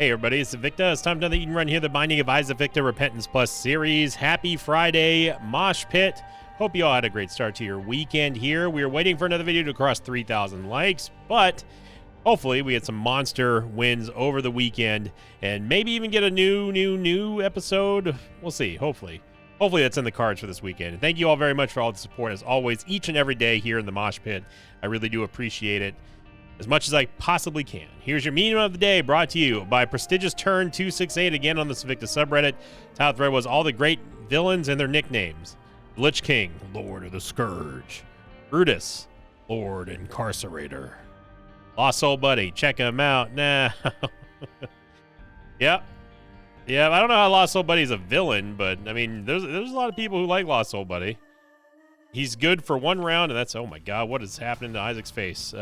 Hey everybody, it's Invicta. It's time to do the Eat and Run here, the Binding of Isaac Victa Repentance Plus series. Happy Friday, Mosh Pit. Hope you all had a great start to your weekend here. We are waiting for another video to cross 3,000 likes, but hopefully we had some monster wins over the weekend and maybe even get a new episode. We'll see, hopefully. Hopefully that's in the cards for this weekend. And thank you all very much for all the support, as always, each and every day here in the Mosh Pit. I really do appreciate it as much as I possibly can. Here's your meme of the day, brought to you by Prestigious Turn 268, again on the Invicta subreddit. Title thread was all the great villains and their nicknames. Lich King, Lord of the Scourge. Brutus, Lord Incarcerator. Lost Soul Buddy, check him out now. Yep. Yeah, I don't know how Lost Soul Buddy's a villain, but I mean, there's a lot of people who like Lost Soul Buddy. He's good for one round, and that's, oh my god, what is happening to Isaac's face?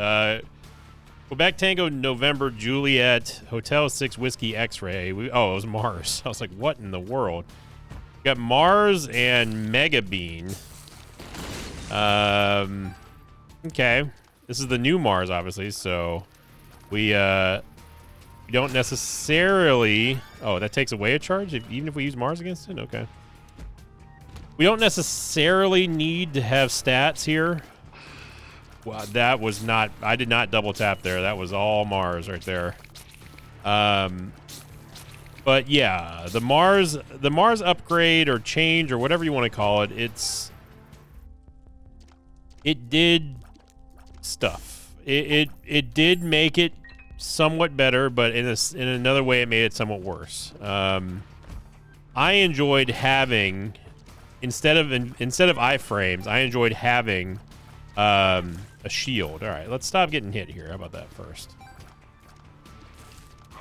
Quebec Tango November Juliet Hotel 6 Whiskey X-Ray. Oh, it was Mars. I was like, what in the world? We got Mars and Mega Bean. Okay. This is the new Mars, obviously, so we don't necessarily... Oh, that takes away a charge, even if we use Mars against it? Okay. We don't necessarily need to have stats here. Wow, that was not... I did not double tap there. That was all Mars right there. But yeah, the Mars upgrade or change or whatever you want to call it, it did stuff. It did make it somewhat better, but in another way, it made it somewhat worse. I enjoyed having, instead of iframes, I enjoyed having a shield. All right, let's stop getting hit here. How about that first?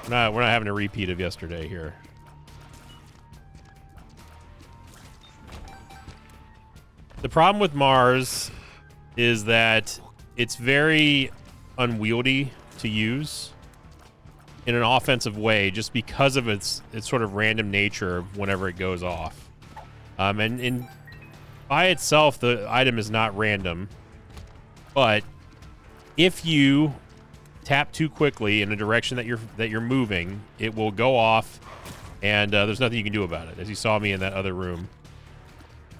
We're not having a repeat of yesterday here. The problem with Mars is that it's very unwieldy to use in an offensive way, just because of its sort of random nature whenever it goes off. And by itself, the item is not random. But if you tap too quickly in a direction that you're moving, it will go off, and there's nothing you can do about it, as you saw me in that other room.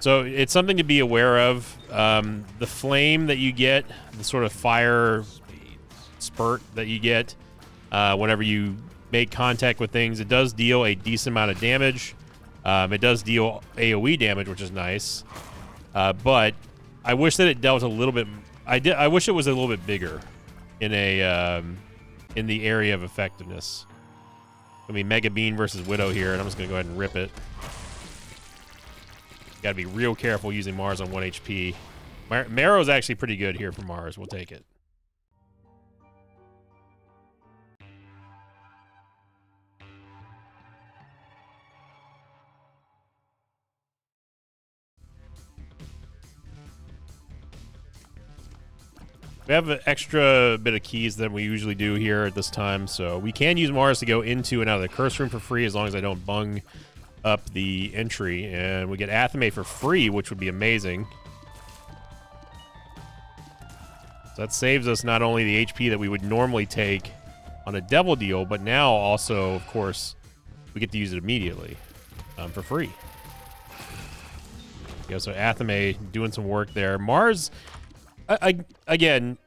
So it's something to be aware of. The flame that you get, the sort of fire spurt that you get whenever you make contact with things, it does deal a decent amount of damage. It does deal AoE damage, which is nice. But I wish that it dealt a little bit... I wish it was a little bit bigger in the area of effectiveness. I mean, Mega Bean versus Widow here, and I'm just gonna go ahead and rip it. Got to be real careful using Mars on 1 HP. Marrow's actually pretty good here for Mars. We'll take it. We have an extra bit of keys than we usually do here at this time, so we can use Mars to go into and out of the curse room for free, as long as I don't bung up the entry. And we get Athame for free, which would be amazing. So that saves us not only the HP that we would normally take on a Devil deal, but now also, of course, we get to use it immediately for free. Yeah, so Athame doing some work there. Mars... again,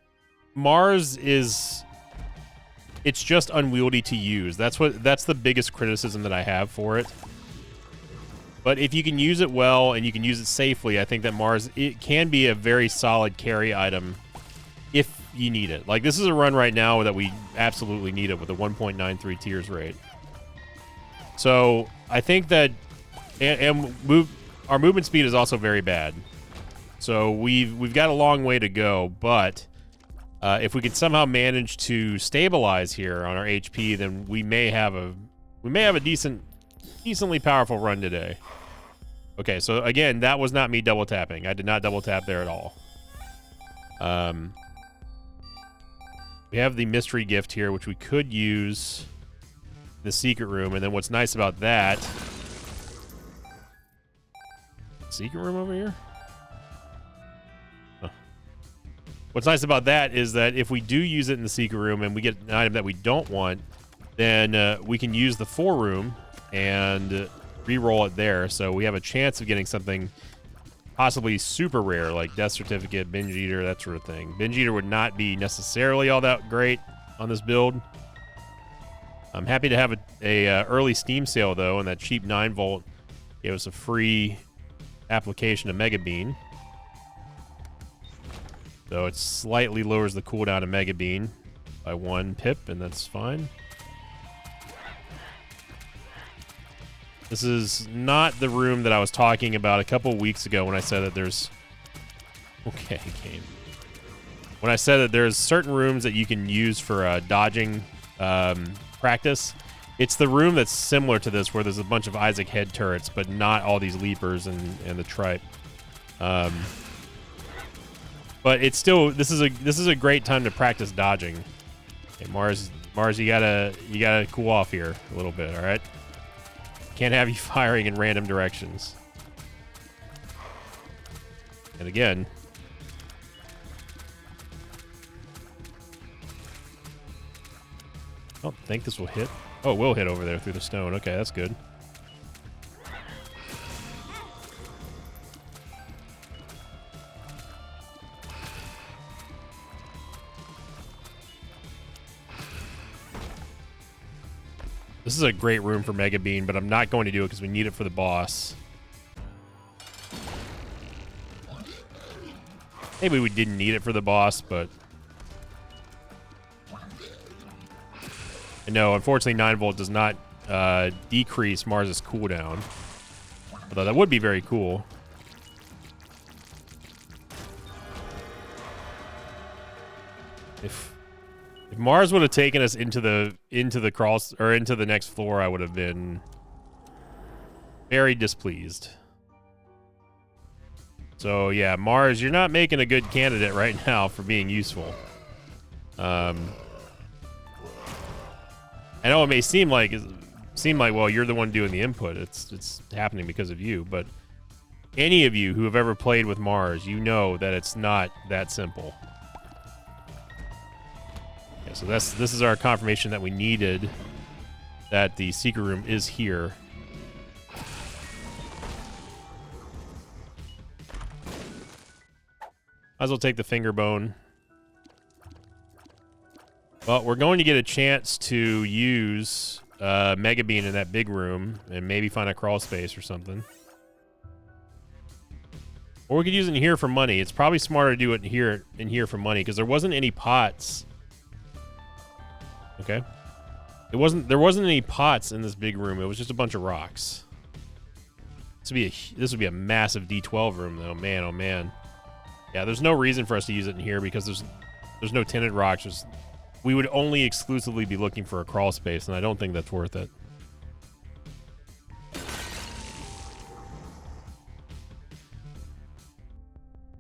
Mars is... It's just unwieldy to use. That's the biggest criticism that I have for it. But if you can use it well and you can use it safely, I think that Mars, it can be a very solid carry item if you need it. Like, this is a run right now that we absolutely need it with a 1.93 tears rate. So I think that... our movement speed is also very bad. So we've got a long way to go, but if we could somehow manage to stabilize here on our HP, then we may have a decently powerful run today. Okay, so again, that was not me double tapping. I did not double tap there at all. We have the mystery gift here, which we could use in the secret room, and then what's nice about that... Secret room over here? What's nice about that is that if we do use it in the secret room and we get an item that we don't want, then we can use the 4 room and re-roll it there. So we have a chance of getting something possibly super rare, like Death Certificate, Binge Eater, that sort of thing. Binge Eater would not be necessarily all that great on this build. I'm happy to have a early Steam sale, though, and that cheap 9-volt gave us a free application of Mega Bean. So it slightly lowers the cooldown of Mega Bean by 1 pip, and that's fine. This is not the room that I was talking about a couple weeks ago when I said that there's... Okay, game. When I said that there's certain rooms that you can use for dodging practice. It's the room that's similar to this, where there's a bunch of Isaac head turrets, but not all these leapers and the tripe. But it's still... This is a great time to practice dodging. Okay, Mars, you gotta cool off here a little bit, all right? Can't have you firing in random directions. And again, I don't think this will hit. Oh, it will hit over there through the stone. Okay, that's good. This is a great room for Mega Bean, but I'm not going to do it because we need it for the boss. Maybe we didn't need it for the boss, but... No, unfortunately 9-volt does not decrease Mars's cooldown. Although that would be very cool. If Mars would have taken us into the cross or into the next floor, I would have been very displeased. So yeah, Mars, you're not making a good candidate right now for being useful. I know it may seem like well, you're the one doing the input. It's happening because of you, but any of you who have ever played with Mars, you know that it's not that simple. Yeah, so this is our confirmation that we needed, that the secret room is here. Might as well take the finger bone. Well, we're going to get a chance to use Mega Bean in that big room and maybe find a crawl space or something. Or we could use it in here for money. It's probably smarter to do it in here for money because there wasn't any pots. Okay. There wasn't any pots in this big room. It was just a bunch of rocks. This would be a massive D12 room though. Man, oh man. Yeah, there's no reason for us to use it in here because there's no tinted rocks. We would only exclusively be looking for a crawl space, and I don't think that's worth it.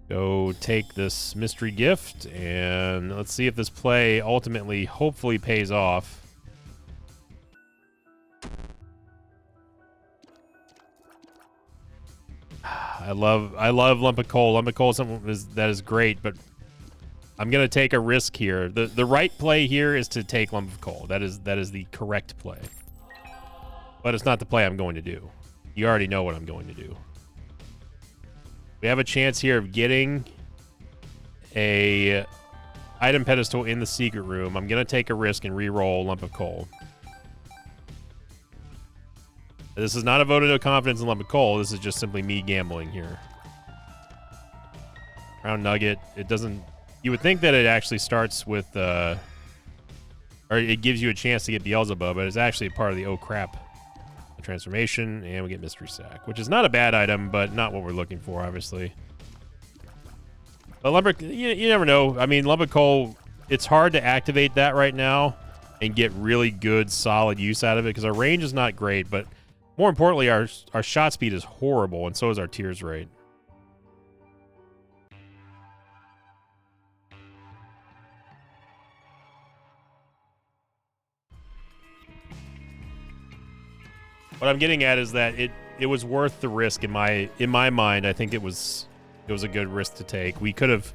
Go take this mystery gift, and let's see if this play ultimately, hopefully, pays off. I love Lump of Coal. Lump of Coal is something that is great, but I'm gonna take a risk here. The right play here is to take Lump of Coal. That is the correct play. But it's not the play I'm going to do. You already know what I'm going to do. We have a chance here of getting a item pedestal in the secret room. I'm gonna take a risk and re-roll Lump of Coal. This is not a vote of no confidence in Lump of Coal. This is just simply me gambling here. Round Nugget. It doesn't... You would think that it actually starts with... or it gives you a chance to get Beelzebub, but it's actually part of the oh crap transformation, and we get Mystery Sack, which is not a bad item, but not what we're looking for, obviously. But Lumber... You never know. I mean, Lump of Coal, it's hard to activate that right now and get really good, solid use out of it, because our range is not great, but... More importantly, our shot speed is horrible, and so is our tears rate. What I'm getting at is that it was worth the risk in my mind. I think it was a good risk to take. We could have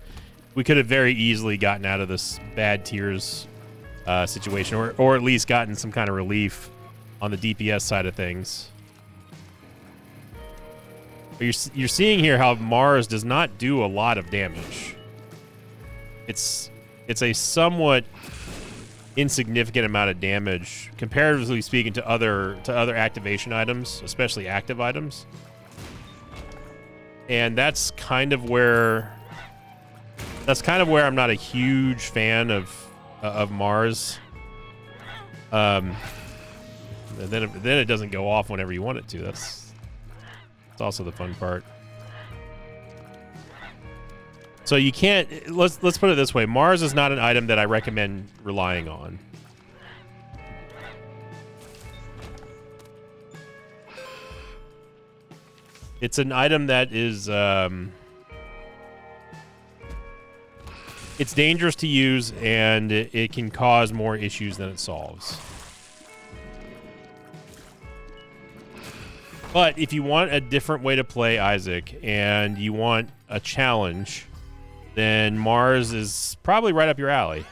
very easily gotten out of this bad tears situation, or at least gotten some kind of relief on the DPS side of things. But you're seeing here how Mars does not do a lot of damage. It's a somewhat insignificant amount of damage, comparatively speaking, to other activation items, especially active items. And that's kind of where I'm not a huge fan of Mars. And then it doesn't go off whenever you want it to. That's also the fun part. So you can't, let's put it this way. Mars is not an item that I recommend relying on. It's an item that is, it's dangerous to use, and it can cause more issues than it solves. But if you want a different way to play Isaac and you want a challenge, then Mars is probably right up your alley.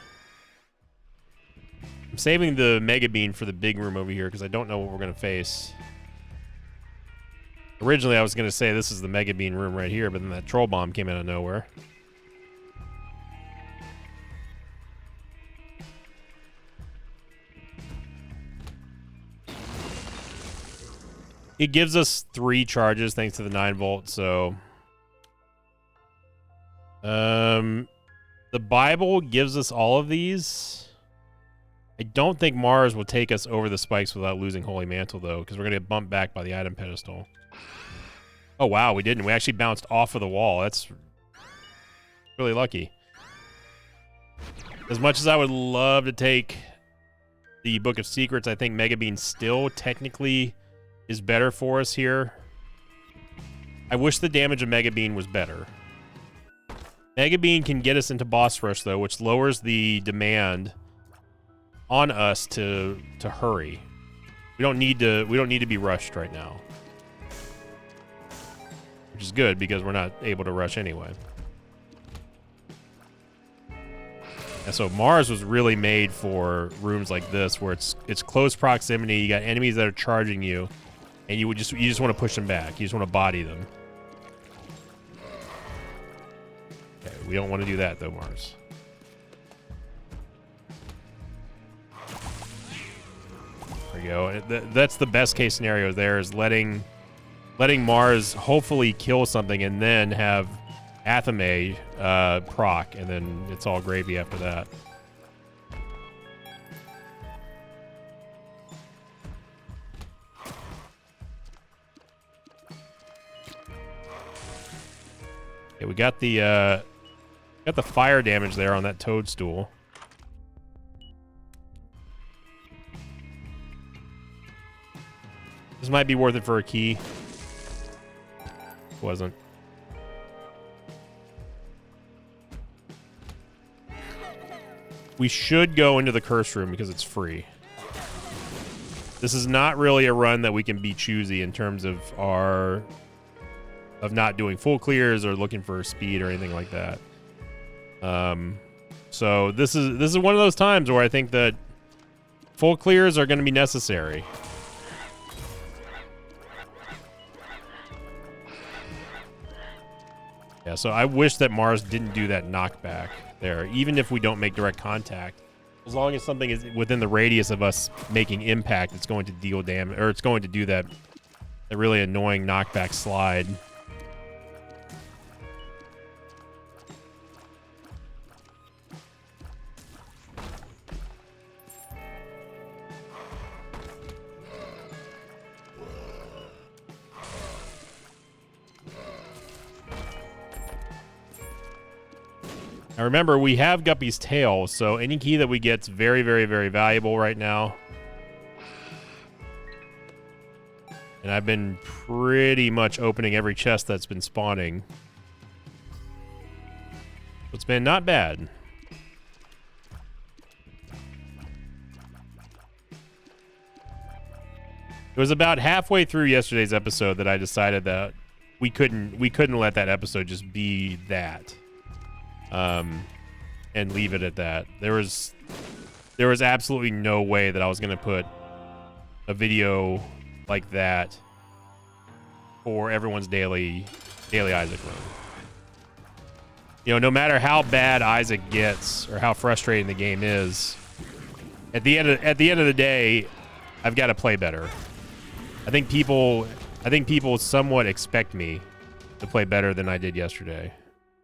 I'm saving the Mega Bean for the big room over here because I don't know what we're going to face. Originally, I was going to say this is the Mega Bean room right here, but then that troll bomb came out of nowhere. It gives us 3 charges thanks to the 9-volt, so... the Bible gives us all of these. I don't think Mars will take us over the spikes without losing Holy Mantle, though, because we're going to get bumped back by the item pedestal. Oh, wow, we didn't. We actually bounced off of the wall. That's really lucky. As much as I would love to take the Book of Secrets, I think Mega Bean still technically is better for us here. I wish the damage of Mega Bean was better. Mega Bean can get us into boss rush, though, which lowers the demand on us to hurry. We don't need to be rushed right now, which is good because we're not able to rush anyway. And so Mars was really made for rooms like this, where it's close proximity. You got enemies that are charging you, and you just want to push them back. You just want to body them. Okay, we don't want to do that though, Mars. There you go. That's the best case scenario. There is letting Mars hopefully kill something and then have Athame proc, and then it's all gravy after that. Okay, we got the fire damage there on that toadstool. This might be worth it for a key. Wasn't. We should go into the curse room because it's free. This is not really a run that we can be choosy in terms of not doing full clears or looking for speed or anything like that. So this is one of those times where I think that full clears are going to be necessary. Yeah, so I wish that Mars didn't do that knockback there, even if we don't make direct contact. As long as something is within the radius of us making impact, it's going to deal damage, or it's going to do that really annoying knockback slide. Now remember, we have Guppy's tail, so any key that we get is very, very, very valuable right now. And I've been pretty much opening every chest that's been spawning. It's been not bad. It was about halfway through yesterday's episode that I decided that we couldn't let that episode just be that. And leave it at that. There was there was absolutely no way that I was going to put a video like that for everyone's daily Isaac run. You know, no matter how bad Isaac gets or how frustrating the game is, at the end of the day, I've got to play better. I think people somewhat expect me to play better than I did yesterday,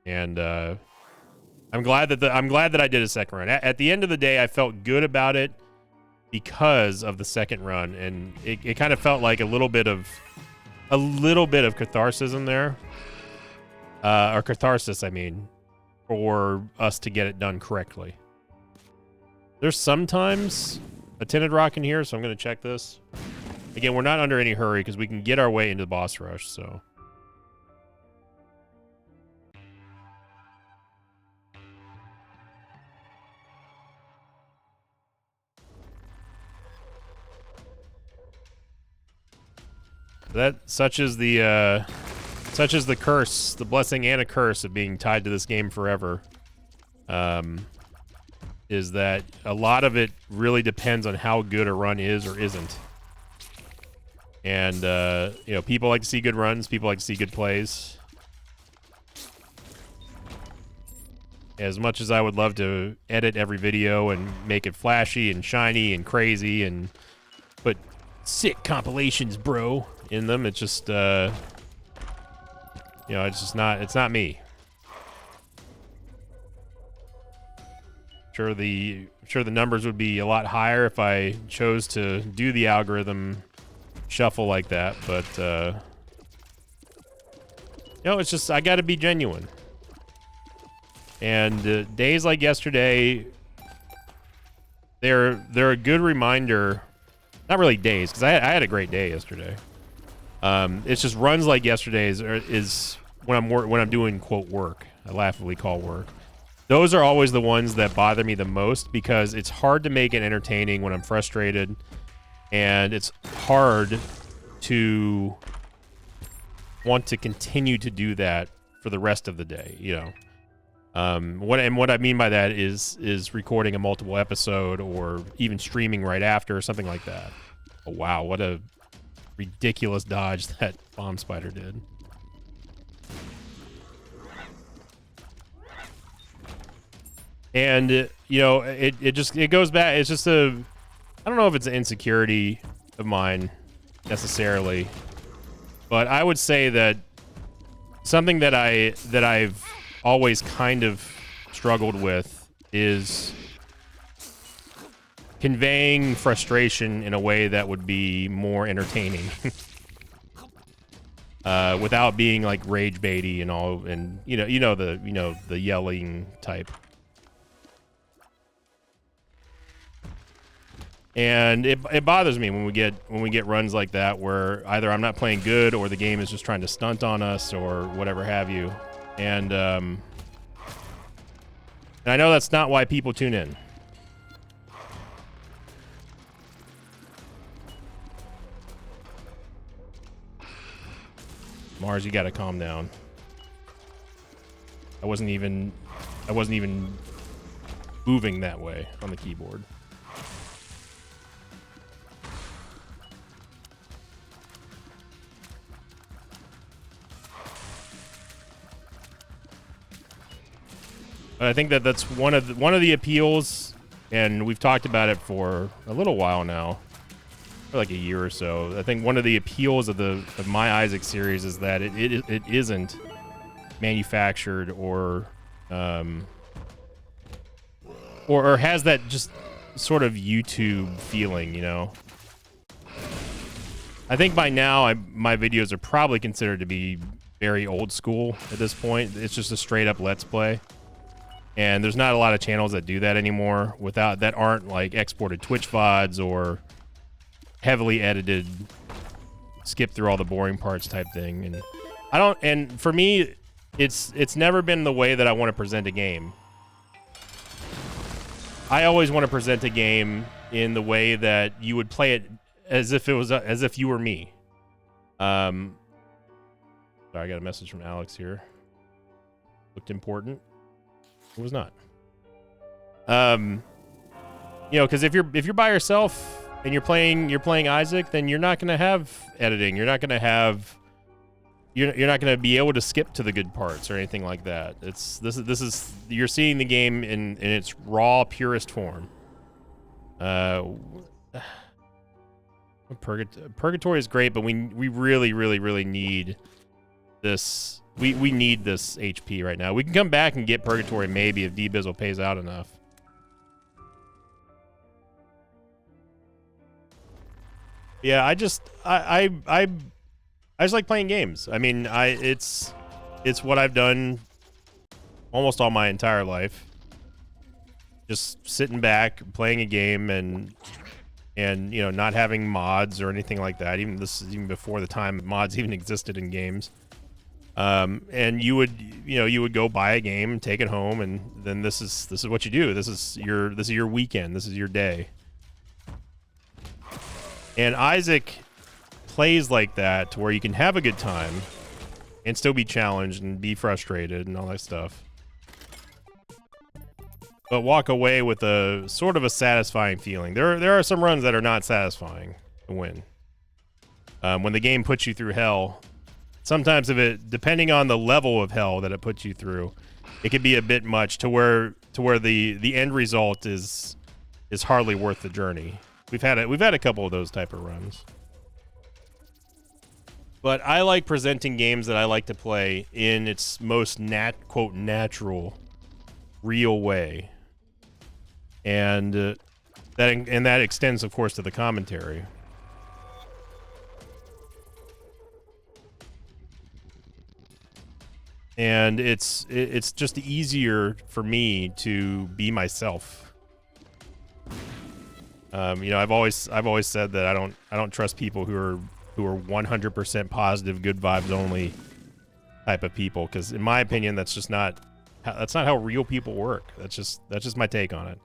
and I'm glad that I did a second run. At the end of the day, I felt good about it because of the second run, and it kind of felt like a little bit of catharsis there, or catharsis, I mean, for us to get it done correctly. There's sometimes a tinted rock in here, so I'm going to check this. Again, we're not under any hurry because we can get our way into the boss rush, so. Such is the curse, the blessing and a curse of being tied to this game forever. Is that a lot of it really depends on how good a run is or isn't. And you know, people like to see good runs, people like to see good plays. As much as I would love to edit every video and make it flashy and shiny and crazy and put sick compilations, bro, in them, it's just you know, it's not me. Sure the numbers would be a lot higher if I chose to do the algorithm shuffle like that, but you know, it's just I got to be genuine. And days like yesterday, they're a good reminder. Not really days, because I had a great day yesterday. It's just runs like yesterday's is when I'm doing quote work. I laughably call work. Those are always the ones that bother me the most because it's hard to make it entertaining when I'm frustrated, and it's hard to want to continue to do that for the rest of the day, you know. What I mean by that is recording a multiple episode or even streaming right after or something like that. Oh, wow, what a ridiculous dodge that bomb spider did. And you know, it goes back. It's just I don't know if it's an insecurity of mine necessarily, but I would say that something that I've always kind of struggled with is conveying frustration in a way that would be more entertaining. Without being like rage baity and all, and you know the yelling type. And it bothers me when we get runs like that where either I'm not playing good or the game is just trying to stunt on us or whatever have you. And I know that's not why people tune in. Mars, you gotta calm down. I wasn't even moving that way on the keyboard. But I think that's one of the appeals, and we've talked about it for a little while now, for like a year or so. I think one of the appeals of my Isaac series is that it isn't manufactured or has that just sort of YouTube feeling, you know. I think by now my videos are probably considered to be very old school at this point. It's just a straight up Let's Play. And there's not a lot of channels that do that anymore that aren't like exported Twitch VODs or heavily edited, skip through all the boring parts type thing. And for me, it's never been the way that I want to present a game. I always want to present a game in the way that you would play it as if you were me. Sorry, I got a message from Alex here. Looked important. It was not. You know, because if you're by yourself and you're playing Isaac, then you're not gonna have editing. You're not gonna have you're not gonna be able to skip to the good parts or anything like that. This is you're seeing the game in its raw, purest form. Purgatory is great, but we really need this. We need this HP right now. We can come back and get Purgatory maybe if D-Bizzle pays out enough. Yeah, I just like playing games. I mean, it's what I've done almost all my entire life. Just sitting back, playing a game, and you know, not having mods or anything like that. This is even before the time mods even existed in games. And you would go buy a game, take it home, and then this is what you do. This is your weekend. This is your day. And Isaac plays like that to where you can have a good time and still be challenged and be frustrated and all that stuff, but walk away with a sort of a satisfying feeling. There are some runs that are not satisfying to win. When the game puts you through hell, sometimes depending on the level of hell that it puts you through, it could be a bit much to where the end result is hardly worth the journey. We've had a couple of those type of runs. But I like presenting games that I like to play in its most quote natural, real way. And that extends, of course, to the commentary. And it's just either for me to be myself. You know, I've always said that I don't trust people who are 100% positive, good vibes only type of people, because in my opinion, that's not how real people work. That's just my take on it.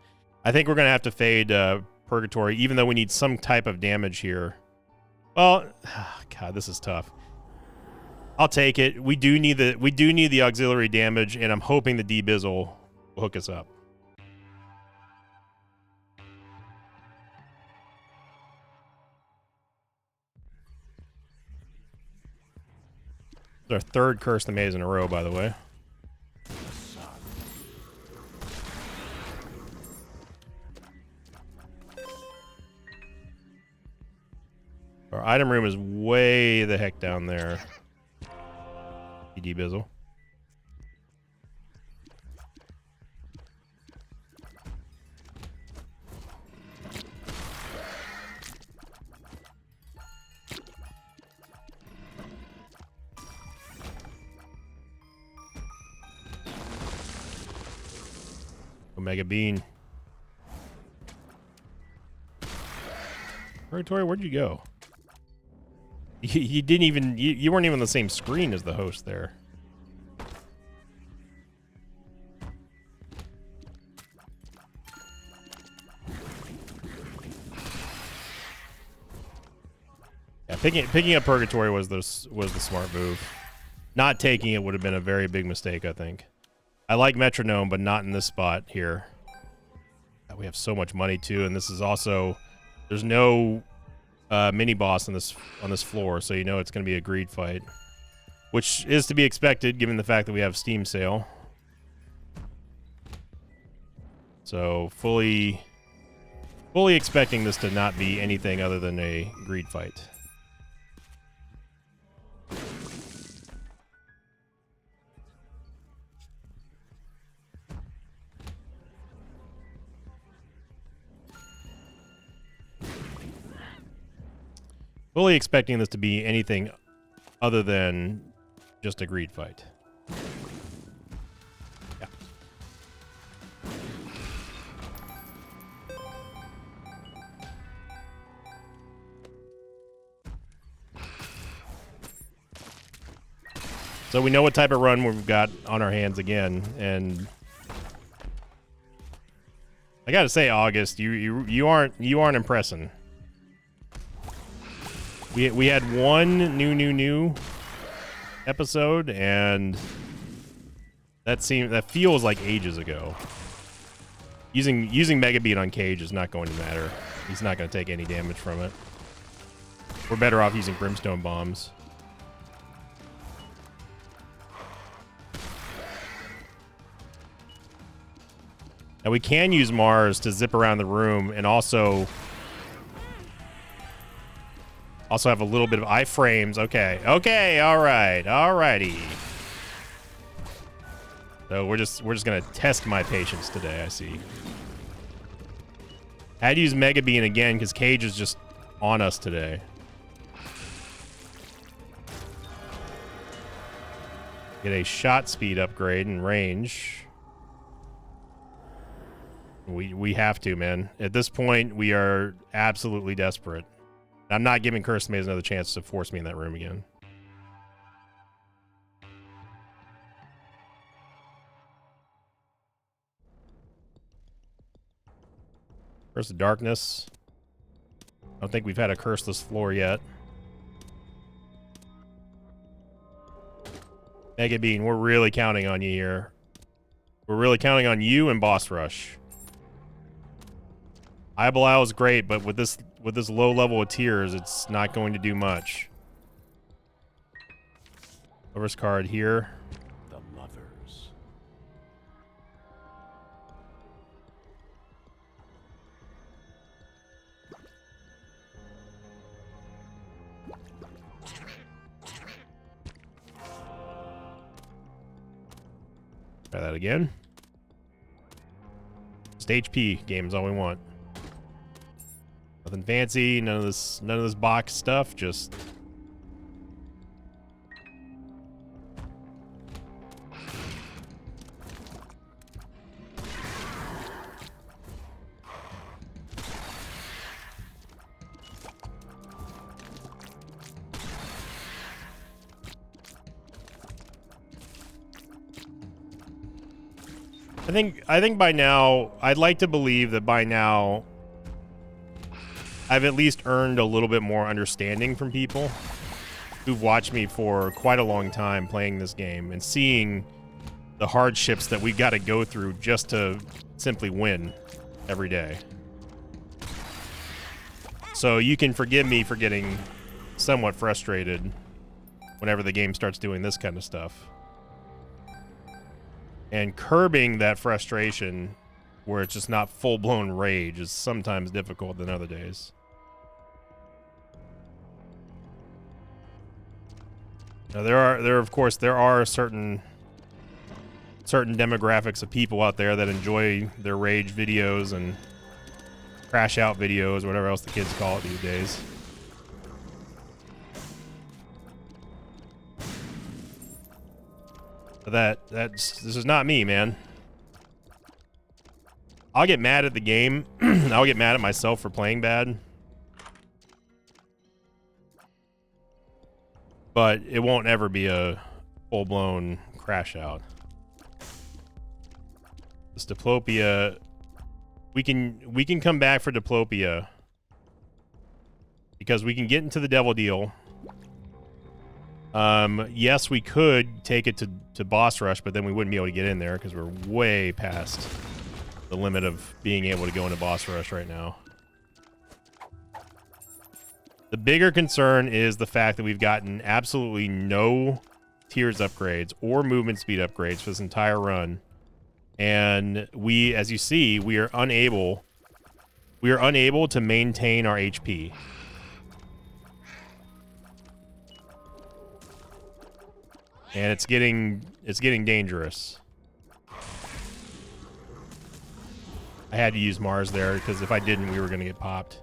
I think we're gonna have to fade Purgatory, even though we need some type of damage here. Well, God, this is tough. I'll take it. We do need the auxiliary damage, and I'm hoping the D-Bizzle will hook us up. It's our third Curse the Maze in a row, by the way. Our item room is way the heck down there. D-Bizzle. Omega Bean. Purgatory, where'd you go? You didn't even you weren't even on the same screen as the host there. Yeah, picking up Purgatory was the smart move. Not taking it would have been a very big mistake, I think. I like Metronome, but not in this spot here. We have so much money too, and this is also there's no mini boss on this floor, so you know it's going to be a greed fight, which is to be expected given the fact that we have Steam sale. So fully expecting this to not be anything other than a greed fight. Fully expecting this to be anything other than just a greed fight. Yeah. So we know what type of run we've got on our hands again, and I gotta say, August, you aren't impressing. We had one new episode, and that feels like ages ago. Using Mega Beat on Cage is not going to matter. He's not going to take any damage from it. We're better off using Brimstone Bombs. Now we can use Mars to zip around the room and also have a little bit of iframes. Okay. Okay, alright. Alrighty. So we're just gonna test my patience today, I see. I had to use Mega Bean again because Cage is just on us today. Get a shot speed upgrade and range. We have to, man. At this point, we are absolutely desperate. I'm not giving Cursed Maze another chance to force me in that room again. Curse of Darkness. I don't think we've had a curseless floor yet. Mega Bean, we're really counting on you here. We're really counting on you and Boss Rush. Ibelau is great, but with this low level of tears, it's not going to do much. Lover's card here. The Lovers. Try that again. Just HP game is all we want. Nothing fancy, none of this box stuff, just I think by now, I'd like to believe that by now I've at least earned a little bit more understanding from people who've watched me for quite a long time playing this game and seeing the hardships that we've got to go through just to simply win every day. So you can forgive me for getting somewhat frustrated whenever the game starts doing this kind of stuff. And curbing that frustration where it's just not full-blown rage is sometimes difficult than other days. Now, there are certain demographics of people out there that enjoy their rage videos and crash out videos, whatever else the kids call it these days. But this is not me, man. I'll get mad at the game. I'll get mad at myself for playing bad. But it won't ever be a full-blown crash out. This Diplopia, we can come back for Diplopia because we can get into the Devil Deal. Yes, we could take it to Boss Rush, but then we wouldn't be able to get in there because we're way past the limit of being able to go into Boss Rush right now. The bigger concern is the fact that we've gotten absolutely no Tears upgrades or movement speed upgrades for this entire run. And we, as you see, we are unable to maintain our HP. And it's getting dangerous. I had to use Mars there because if I didn't, we were going to get popped.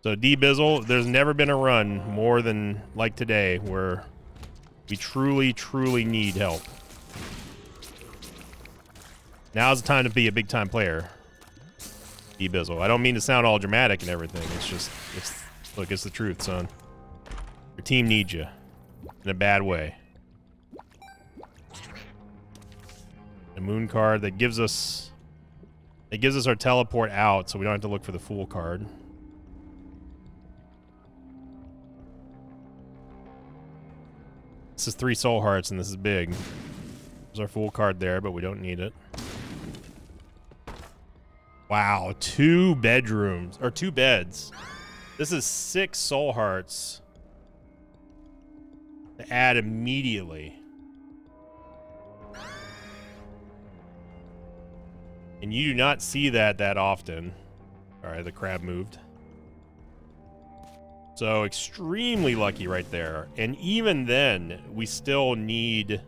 So D-Bizzle, there's never been a run more than like today where we truly, truly need help. Now's the time to be a big-time player. D-Bizzle. I don't mean to sound all dramatic and everything. It's just, look, it's the truth, son. Your team needs you in a bad way. A moon card that gives us our teleport out, so we don't have to look for the Fool card. This is 3 soul hearts, and this is big. There's our Fool card there, but we don't need it. Wow, 2 bedrooms, or 2 beds. This is 6 soul hearts to add immediately. And you do not see that often. All right, the crab moved. So extremely lucky right there. And even then, we still need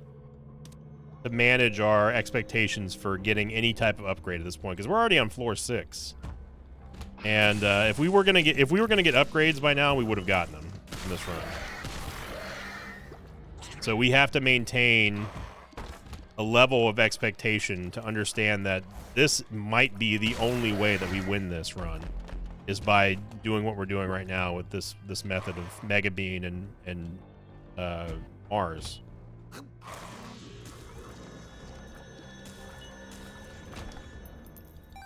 to manage our expectations for getting any type of upgrade at this point, because we're already on floor 6. And if we were gonna get upgrades by now, we would have gotten them in this run. So we have to maintain a level of expectation to understand that this might be the only way that we win this run, is by doing what we're doing right now with this method of Mega Bean and Mars.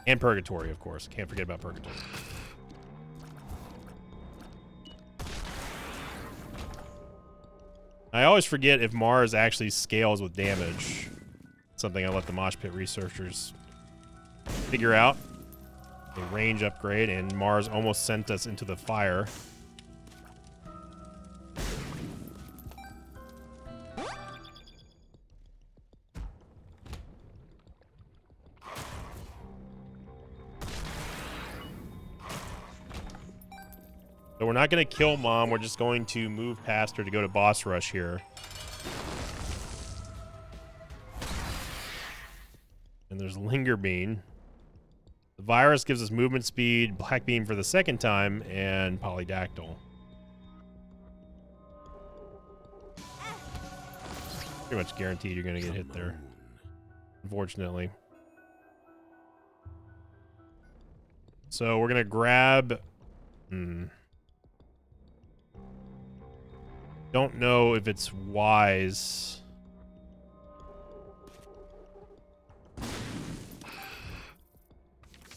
And Purgatory, of course. Can't forget about Purgatory. I always forget if Mars actually scales with damage. Something I let the Mosh Pit researchers figure out. A range upgrade, and Mars almost sent us into the fire. So we're not going to kill Mom. We're just going to move past her to go to boss rush here. And there's Linger Bean. The virus gives us movement speed, Black Beam for the second time, and Polydactyl. Pretty much guaranteed you're going to get hit there, unfortunately. So we're going to grab... Don't know if it's wise.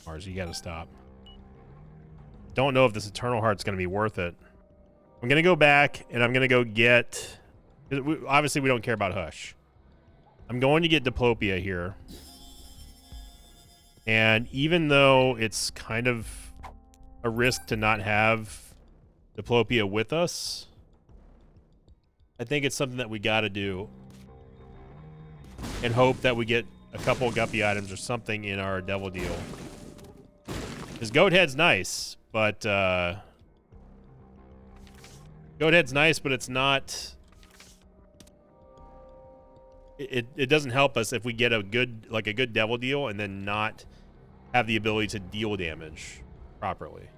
Mars, you gotta stop. Don't know if this Eternal Heart's gonna be worth it. I'm gonna go back and I'm gonna go get... Obviously, we don't care about Hush. I'm going to get Diplopia here. And even though it's kind of a risk to not have Diplopia with us, I think it's something that we got to do and hope that we get a couple Guppy items or something in our Devil Deal. Because Goat Head's nice, but Goat Head's nice, but it's not... It doesn't help us if we get a good Devil Deal and then not have the ability to deal damage properly.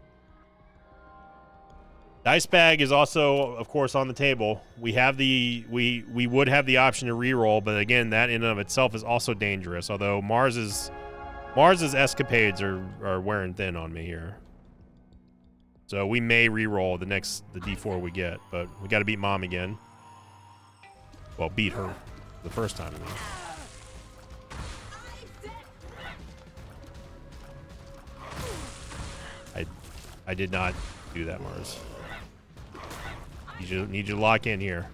Dice Bag is also, of course, on the table. We have we would have the option to reroll, but again, that in and of itself is also dangerous. Although Mars's escapades are wearing thin on me here, so we may reroll the D4 we get, but we got to beat Mom again. Well, beat her the first time. I did not do that, Mars. Need you to lock in here.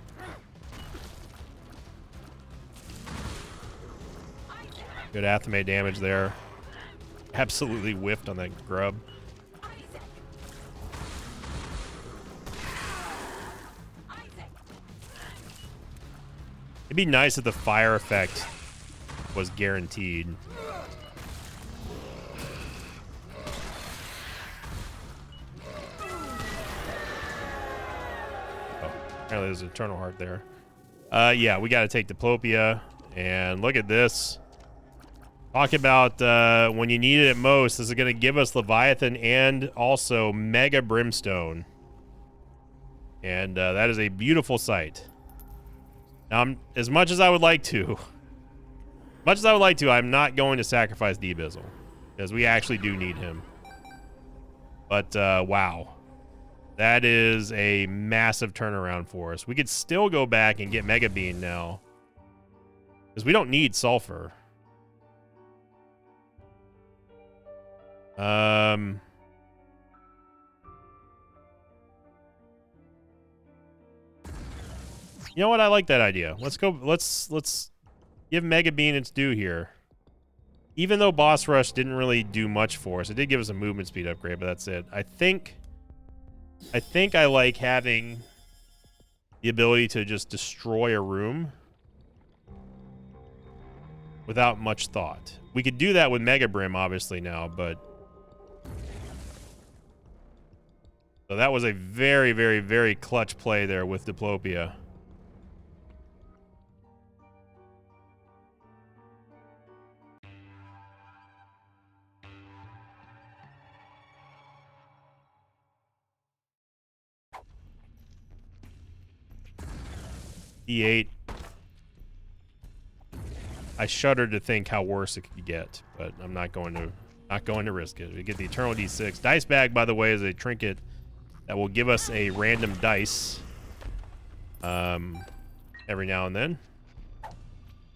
Good Athame damage there. Absolutely whiffed on that grub. It'd be nice if the fire effect was guaranteed. Apparently there's an Eternal Heart there. Yeah, we got to take Diplopia. And look at this. Talk about when you need it most. This is going to give us Leviathan and also Mega Brimstone. And that is a beautiful sight. Now, as much as I would like to, I'm not going to sacrifice the Abyssal. Because we actually do need him. But, wow. That is a massive turnaround for us. We could still go back and get Mega Bean now. Because we don't need Sulfur. You know what? I like that idea. Let's give Mega Bean its due here. even though Boss Rush didn't really do much for us, it did give us a movement speed upgrade, but that's it. I think I like having the ability to just destroy a room without much thought. We could do that with Mega Brim, obviously, now, but... So that was a very, very, very clutch play there with Diplopia. E8. I shudder to think how worse it could get, but I'm not going to risk it. We get the Eternal D6. Dice Bag, by the way, is a trinket that will give us a random dice every now and then.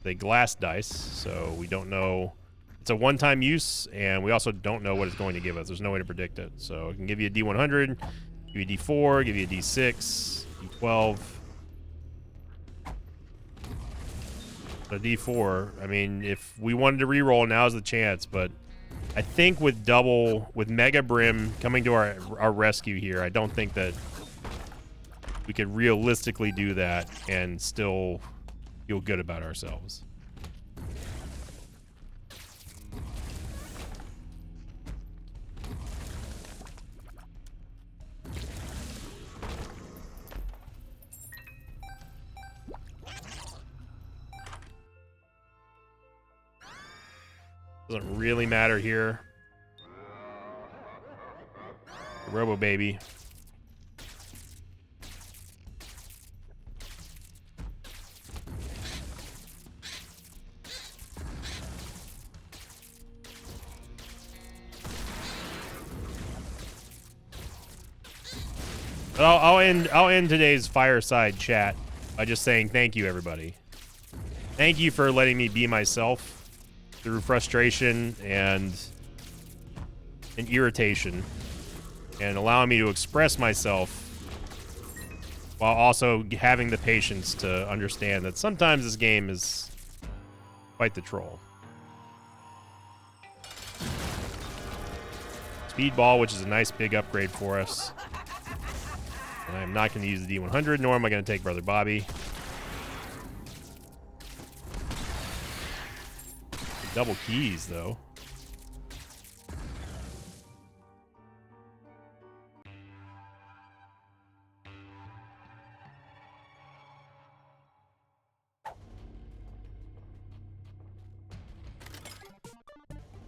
They glass dice, so we don't know. It's a one-time use, and we also don't know what it's going to give us. There's no way to predict it. So it can give you a D100, give you a D4, give you a D6, D12. A D4. I mean, if we wanted to reroll, now's the chance, but I think with Mega Brim coming to our rescue here, I don't think that we could realistically do that and still feel good about ourselves. Doesn't really matter here. Robo Baby. But I'll end today's fireside chat by just saying thank you, everybody. Thank you for letting me be myself through frustration and irritation, and allowing me to express myself while also having the patience to understand that sometimes this game is quite the troll. Speedball, which is a nice big upgrade for us. And I'm not going to use the D100, nor am I going to take Brother Bobby. Double keys, though.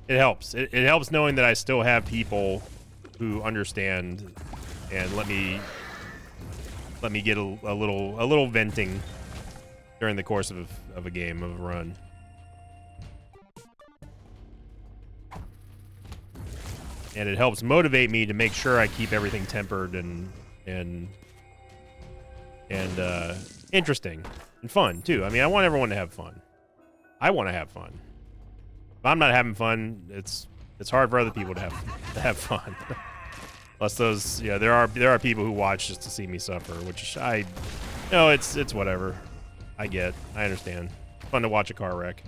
It helps. It helps knowing that I still have people who understand and let me get a little venting during the course of a game, of a run. And it helps motivate me to make sure I keep everything tempered and interesting and fun too. I mean, I want everyone to have fun. I want to have fun. If I'm not having fun, it's hard for other people to have fun. Unless those, yeah, there are people who watch just to see me suffer, which it's whatever. I understand. It's fun to watch a car wreck.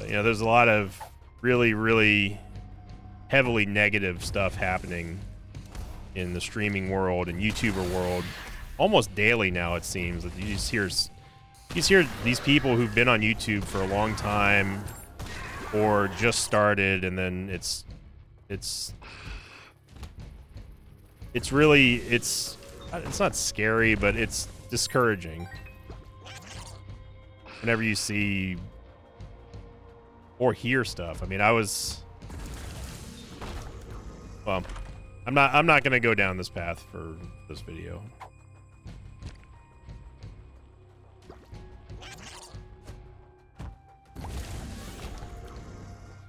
You know, there's a lot of really, really heavily negative stuff happening in the streaming world and YouTuber world almost daily now, it seems. You just hear these people who've been on YouTube for a long time or just started, and then it's not scary, but it's discouraging whenever you see or hear stuff. I mean, well, I'm not gonna go down this path for this video.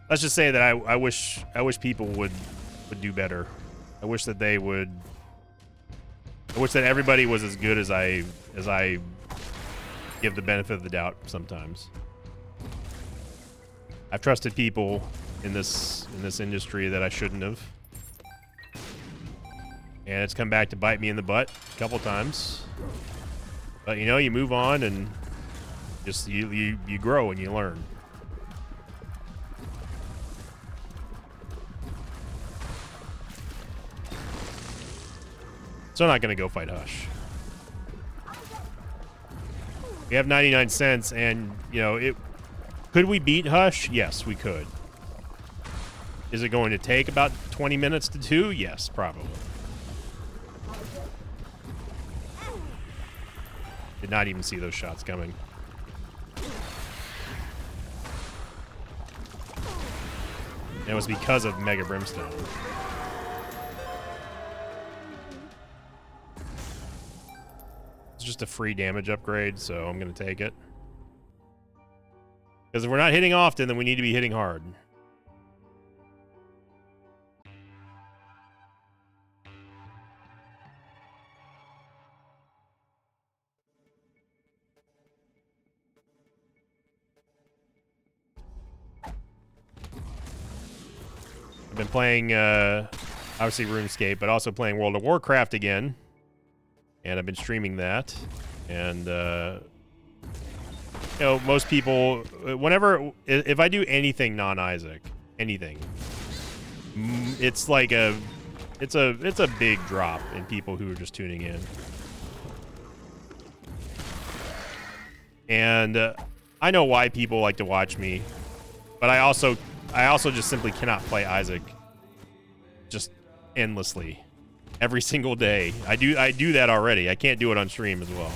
Let's just say that I wish people would do better. I wish that they would. I wish that everybody was as good as I give the benefit of the doubt sometimes. I've trusted people in this industry that I shouldn't have, and it's come back to bite me in the butt a couple times. But you know, you move on, and Just you grow and you learn. So I'm not gonna go fight Hush. We have 99 cents, and you know it. Could we beat Hush? Yes, we could. Is it going to take about 20 minutes to do? Yes, probably. Did not even see those shots coming. And it was because of Mega Brimstone. It's just a free damage upgrade, so I'm going to take it. Because if we're not hitting often, then we need to be hitting hard. I've been playing, obviously, RuneScape, but also playing World of Warcraft again. And I've been streaming that. And, you know, most people, whenever, if I do anything non-Isaac, anything, it's like it's a big drop in people who are just tuning in. And I know why people like to watch me, but I also just simply cannot play Isaac just endlessly every single day. I do that already. I can't do it on stream as well.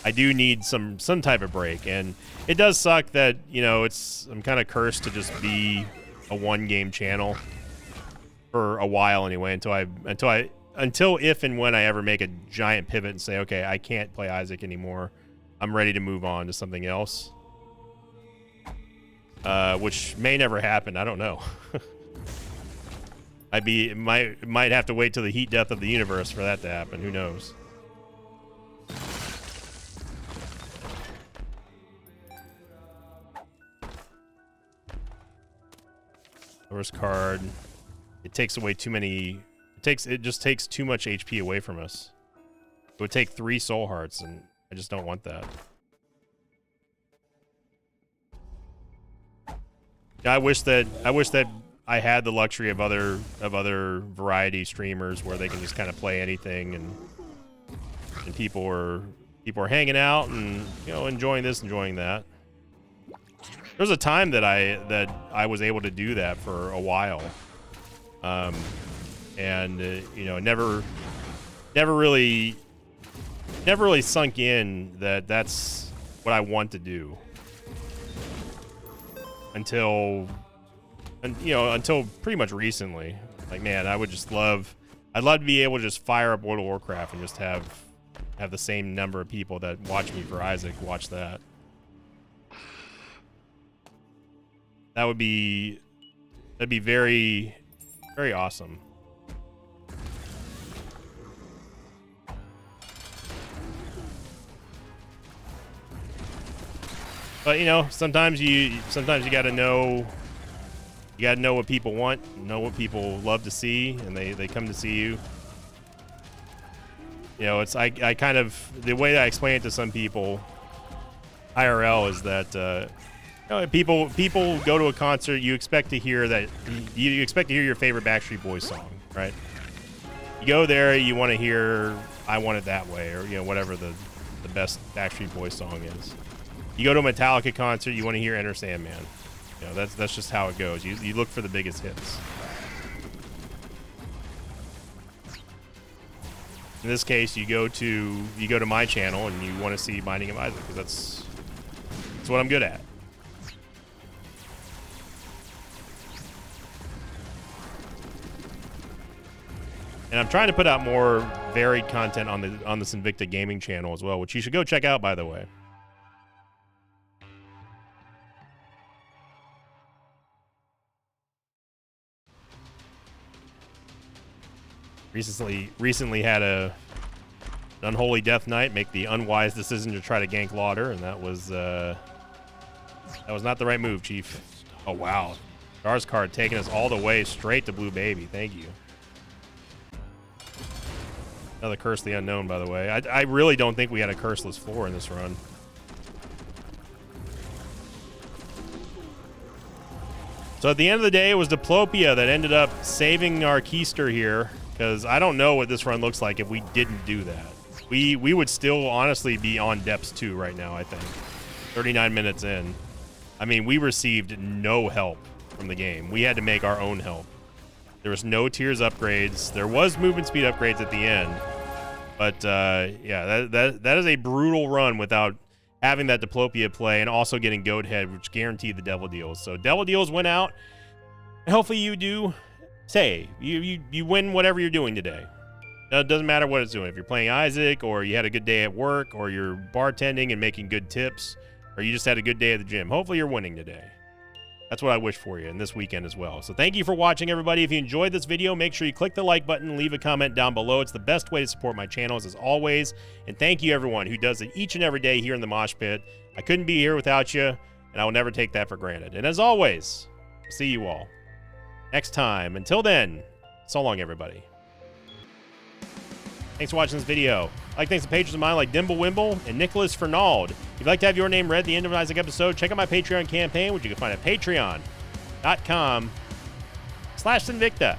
I do need some type of break, and it does suck that, you know, I'm kind of cursed to just be a one game channel for a while anyway, until if and when I ever make a giant pivot and say, okay, I can't play Isaac anymore. I'm ready to move on to something else. Which may never happen. I don't know. Might have to wait till the heat death of the universe for that to happen. Who knows? First card. It takes away too many. It just takes too much HP away from us. It would take 3 soul hearts, and I just don't want that. I wish that I had the luxury of other variety streamers where they can just kind of play anything, and people are hanging out and, you know, enjoying this, enjoying that. There was a time that I was able to do that for a while, and you know, never really sunk in that that's what I want to do until pretty much recently. Like, man, I'd love to be able to just fire up World of Warcraft and just have the same number of people that watch me for Isaac watch that. That'd be very, very awesome. But, you know, sometimes you gotta know what people want, know what people love to see, and they come to see you. You know, it's I kind of, the way that I explain it to some people IRL is that you know, people go to a concert, you expect to hear your favorite Backstreet Boys song, right? You go there, you want to hear I Want It That Way, or, you know, whatever the best Backstreet Boys song is. You go to a Metallica concert, you want to hear Enter Sandman. You know, that's just how it goes. You look for the biggest hits. In this case, you go to my channel and you want to see Binding of Isaac, because that's what I'm good at. And I'm trying to put out more varied content on the Sinvicta Gaming channel as well, which you should go check out, by the way. Recently had an Unholy Death Knight make the unwise decision to try to gank Lauder, and that was not the right move, Chief. Oh wow, Dar's card taking us all the way straight to Blue Baby. Thank you. Another Curse of the Unknown, by the way. I really don't think we had a curseless floor in this run. So at the end of the day, it was Diplopia that ended up saving our keister here, because I don't know what this run looks like if we didn't do that. We would still honestly be on depths 2 right now, I think. 39 minutes in. I mean, we received no help from the game. We had to make our own help. There was no tiers upgrades. There was movement speed upgrades at the end. But yeah, that is a brutal run without having that Diplopia play and also getting Goat Head, which guaranteed the Devil Deals. So Devil Deals went out. And hopefully you do save. You win whatever you're doing today. Now, it doesn't matter what it's doing. If you're playing Isaac, or you had a good day at work, or you're bartending and making good tips, or you just had a good day at the gym. Hopefully you're winning today. That's what I wish for you, and this weekend as well. So thank you for watching, everybody. If you enjoyed this video, make sure you click the like button and leave a comment down below. It's the best way to support my channels, as always. And thank you, everyone, who does it each and every day here in the Mosh Pit. I couldn't be here without you, and I will never take that for granted. And as always, see you all next time. Until then, so long, everybody. Thanks for watching this video. Thanks to patrons of mine like Dimble Wimble and Nicholas Fernald. If you'd like to have your name read at the end of an Isaac episode, check out my Patreon campaign, which you can find at patreon.com/Sinvicta.